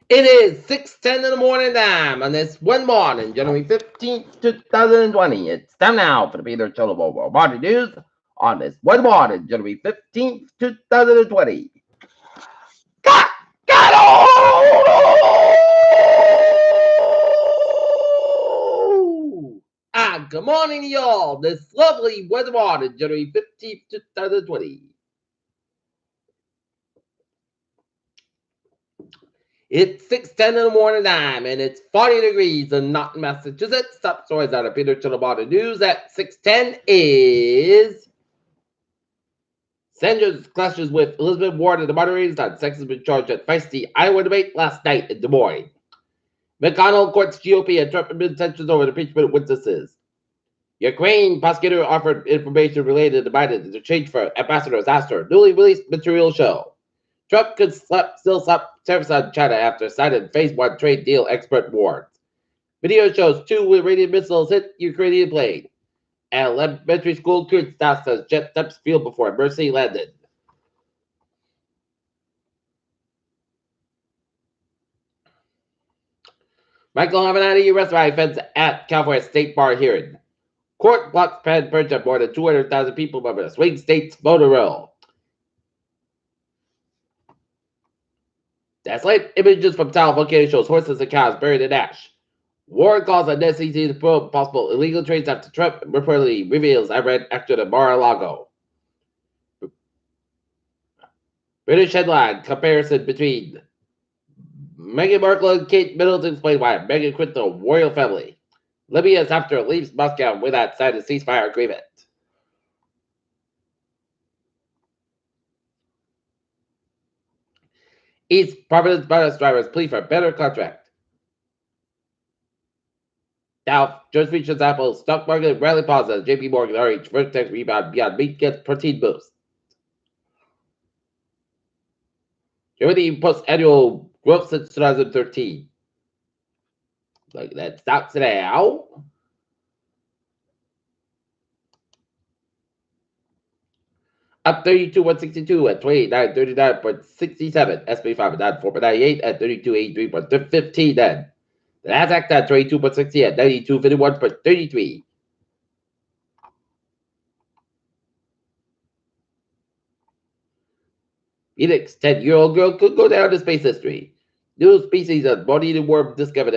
It is 6:10 in the morning time on this one morning, January 15th, 2020. It's time now for the Peter Chillable World Body News on this one morning, January 15th, 2020. Got good morning to y'all. This lovely weather morning, January 15th, 2020. It's 6:10 in the morning time, and it's 40 degrees in Norton, Massachusetts. Top stories out of Peter Chillable News at 6:10 is Sanders clashes with Elizabeth Warren and the moderators on sexism charge at feisty Iowa debate last night in Des Moines. McConnell courts GOP and Trump tensions over the impeachment of witnesses. Ukraine prosecutor offered information related to Biden in exchange for ambassador's Astor newly released material show. Trump could still slap tariffs on China after signing phase 1 trade deal, expert warns. Video shows 2 Iranian missiles hit Ukrainian plane. An elementary school kid staff says jet steps field before Mercy landed. Michael Avenatti arrested by feds at California State Bar hearing. Court blocks planned purge of more than 200,000 people from the swing state's voter roll. Desolate images from town volcano shows horses and cows buried in ash. Warren calls on SEC to probe possible illegal trades after Trump reportedly reveals Iran after the Mar-a-Lago. British headline comparison between Meghan Markle and Kate Middleton explain why Meghan quit the royal family. Libya's after leaves Moscow without signing a ceasefire agreement. East Providence bus drivers plea for better contract. Dow just features Apple stock market rally pause as JP Morgan RH first tech rebound beyond meat gets protein boost. Germany post annual growth since 2013. Like that stocks now. Up 32.162 at 29.39.67. SP 5 down 4.98 at 32.83.15 then. The Nasdaq at 22.60 at 92.51.33. Phoenix 10-year-old girl could go down to space history. New species of body-eating worm discovered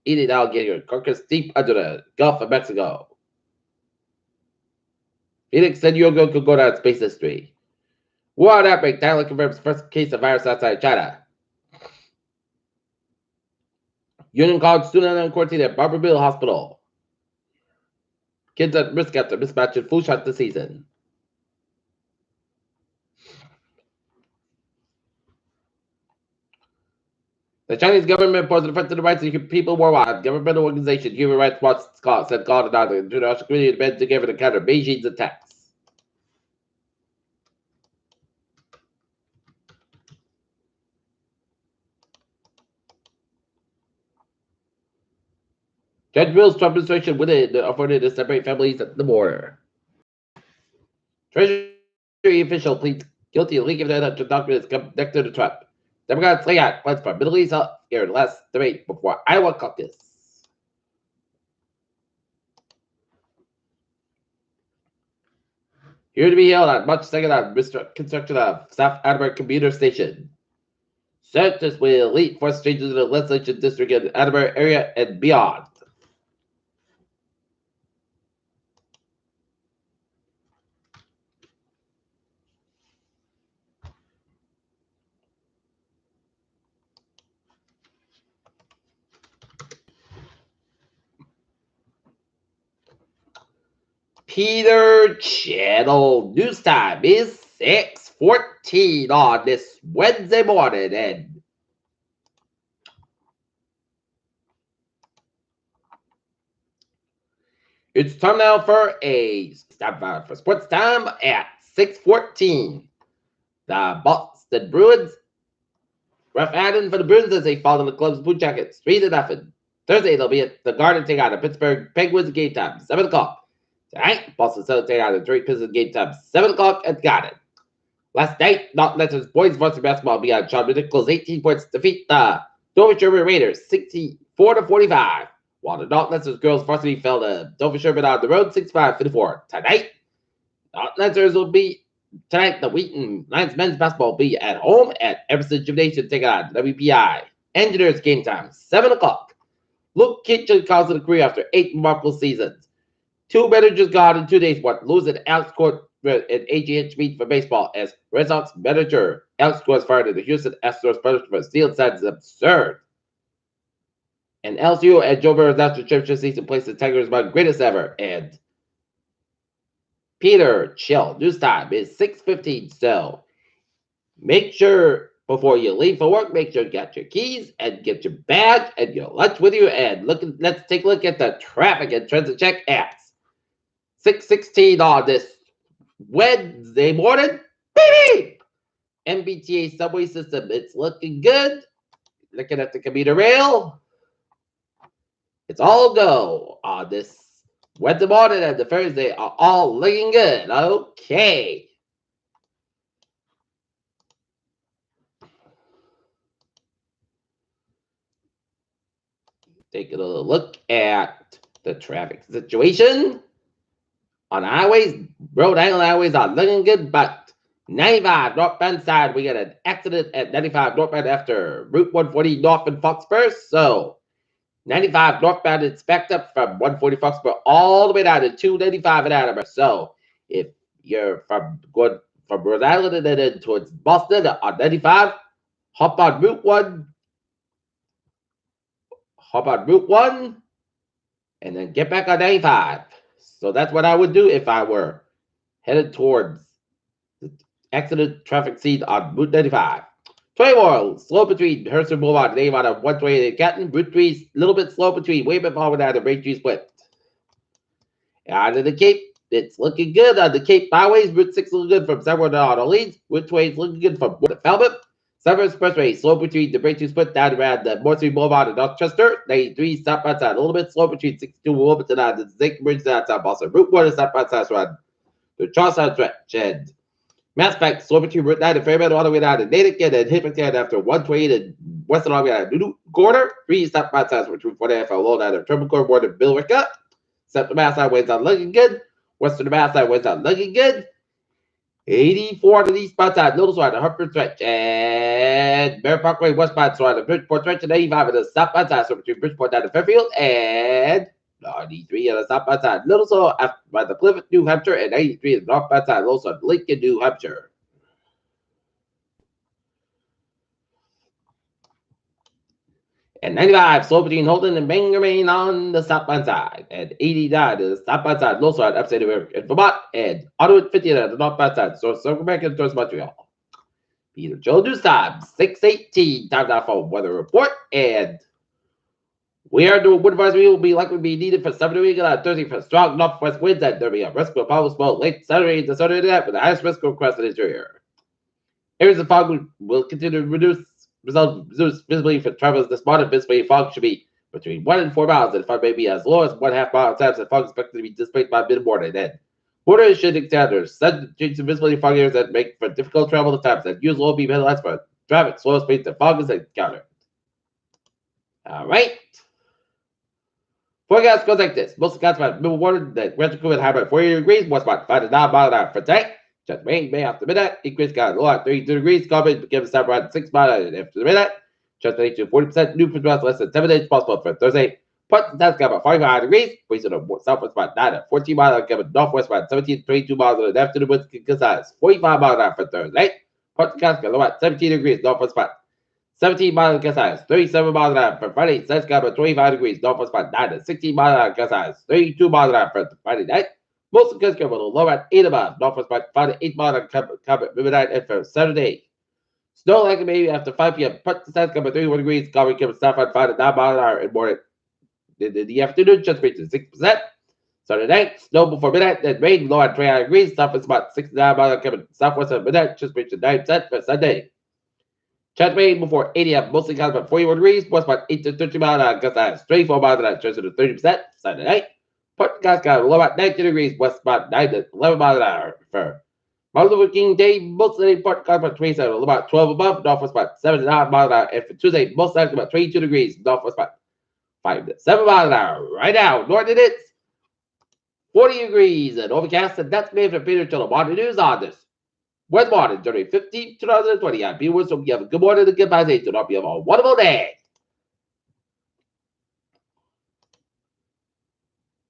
eating alligator carcass deep under the Gulf of Mexico. Phoenix 10-year-old girl could go down to space history. Wuhan outbreak. Thailand confirms first case of virus outside China. Union College student in quarantine at Barberville Hospital. Kids at risk after mismatch and flu shot this season. The Chinese government posed a threat to the rights of people worldwide. Governmental organization Human Rights Watch said God and the international community to band together to counter Beijing's attacks. Judge Will's Trump administration within afforded to separate families at the border. Treasury official pleads guilty of leaking documents connected to Trump. Democrats lay out plans for Middle East health care last debate before Iowa caucus. Here to be held on March 2nd on construction of South Attleboro Commuter Station. Senators will lead force changes in the legislature district in the Attleboro area and beyond. Peter Channel News Time is 6:14 on this Wednesday morning, and it's time now for sports time at 6:14. The Boston Bruins rough adding for the Bruins as they fall in the club's Blue Jackets 3-0. Thursday they'll be at the Garden take out the Pittsburgh Penguins game time 7 o'clock. Tonight, Boston Celtics take out the Detroit Pistons game time 7 o'clock at Garden. Last night, North Atlanta's boys varsity basketball beyond Sean Ridiculous 18 points defeat the Dover Sherman Raiders 64-45. While the North Atlanta's girls varsity fell to Dover Sherman on the road 65-54. Tonight, North Lancers will be tonight. The Wheaton Lions men's basketball will be at home at Everson Gymnasium taking on WPI. Engineers game time 7 o'clock. Luke Kitchen calls it a career after 8 remarkable seasons. 2 managers gone in 2 days. What losing Alex Court and AGH meet for baseball as Red Sox manager Alex Court fired at the Houston Astros punishment for stealing signs is absurd. And LSU and Joe Burrow's national championship season placed the Tigers among greatest ever. And Peter, chill. News time is 6:15. So make sure before you leave for work, make sure you got your keys and get your badge and your lunch with you. And let's take a look at the traffic and transit check apps. 6:16 on this Wednesday morning. Beep! MBTA subway system, it's looking good. Looking at the commuter rail, it's all go on this Wednesday morning and the Thursday are all looking good. Okay. Taking a look at the traffic situation on highways. Rhode Island highways are looking good, but 95 northbound side, we got an accident at 95 northbound after Route 140 north in Foxborough. So 95 northbound is backed up from 140 Foxborough all the way down to 295 in Ann Arbor. So if you're going from Rhode Island and then towards Boston on 95, hop on Route 1. Hop on Route 1 and then get back on 95. So that's what I would do if I were headed towards the accident traffic scene on Route 95. 24, slow between Hurston Boulevard and Avon on 128 Canton. Route 3, a little bit slow between Wayman Forward and the Braintree Split. Out of the Cape, it's looking good on the Cape Byways. Route 6 looking good from San Bernardino to Orleans. Route 20 is looking good from Falmouth. Summer Expressway, slow between the Braintree Split down around the Morrissey Boulevard and Dorchester. 93, stop outside, a little bit slow between 62 and Wilmington on the Zinc Bridge outside Boston. Route 1 is stop outside around the Charlestown stretch. And Mass Effect, slow between Route 9 and Fairmont all the way down to Natick and Hippolyte after 128 and Western all the way down to New Corner. 3, stop outside between 40 for low down to Triple Core Board and Billerica. Central Mass Highway is not looking good. Western Mass Highway is not looking good. 84 to the eastbound side, Little Swine, the Hartford stretch, and Bear Parkway westbound side, the Bridgeport stretch, and 85 at the southbound side, so between Bridgeport down to Fairfield, and 93 at the southbound side, Little Swine by the Plymouth, New Hampshire, and 83 at the northbound side, Little Swine, Lincoln, New Hampshire. And 95, slow between Holden and Bangor, Maine on the southbound side. And 89 to the southbound side, low side, upstate New York and Vermont. And Ottawa 50 at the northbound side, so Circle American towards Montreal. Peter Joe News Time, 6:18. Time now for weather report. And we are doing wind advisory will be likely to be needed for 7 weeks on Thursday for strong northwest winds. And there'll be a risk of power smoke late Saturday to Sunday night with the highest risk of across the interior. Areas of fog will continue to reduce visibility for travelers this morning. Visibility fog should be between 1 and 4 miles, and fog may be as low as 1/2 mile at times, and fog is expected to be dissipated by mid-morning. Then, water should encounter sudden changes in visibility fog areas that make for difficult travel at times, and use low beam headlights for traffic slow speeds and fog is encountered. All right. Forecast goes like this. Most accounts about middle water, the winter cool at high by 40 degrees, more spot 5 to 9 miles an hour for tonight. Just rain may after midnight. Increase got low at 32 degrees. Coverage begins to stop around 6 miles after midnight. Just 80 to 40%. New for less than 7 days possible for Thursday. Put the test got about 45 degrees. Breeze in the southwest about 9 to 14 miles an hour. Give northwest about 17 to 22 miles an hour. Afternoon winds can size 45 miles an hour for Thursday. Put the test got low at 17 degrees. Northwest about 17 miles an hour. 37 miles an hour for Friday. Sun's got about 25 degrees. Northwest about 9 to 16 miles an hour. 32 miles an hour for Friday night. Most of the country will low at 8 miles. Northwest about 5 to 8 miles an hour. Midnight and for Saturday. Snow likely maybe after 5 p.m. Put the sun's got about 31 degrees. Cover can stop at 5 to 9 miles an hour in morning. In the afternoon, just reaches 6%. Saturday night, snow before midnight, then rain low at 29 degrees. Southwest about 69 miles an hour. Southwest at midnight, just reaches 9% for Sunday. Chance rain before 8 a.m. Mostly counts about 41 degrees. West about 8 to 30 miles an hour. Gust 34 miles an hour. Just to 30%. Sunday night. Podcast got low about 90 degrees, west about 9 to 11 miles an hour. For Martin Luther King Day, most of the podcast about 27, about 12 above, northwest about 7.5 miles an hour. And for Tuesday, most likely about 22 degrees, northwest about 5 to 7 miles an hour. Right now, north of it's 40 degrees and overcast, and that's me for Peter till the morning news on this. Weather morning, January 15th, 2020. I'm Peter Wood, so you have a good morning and a good night. So, hope you have a wonderful day.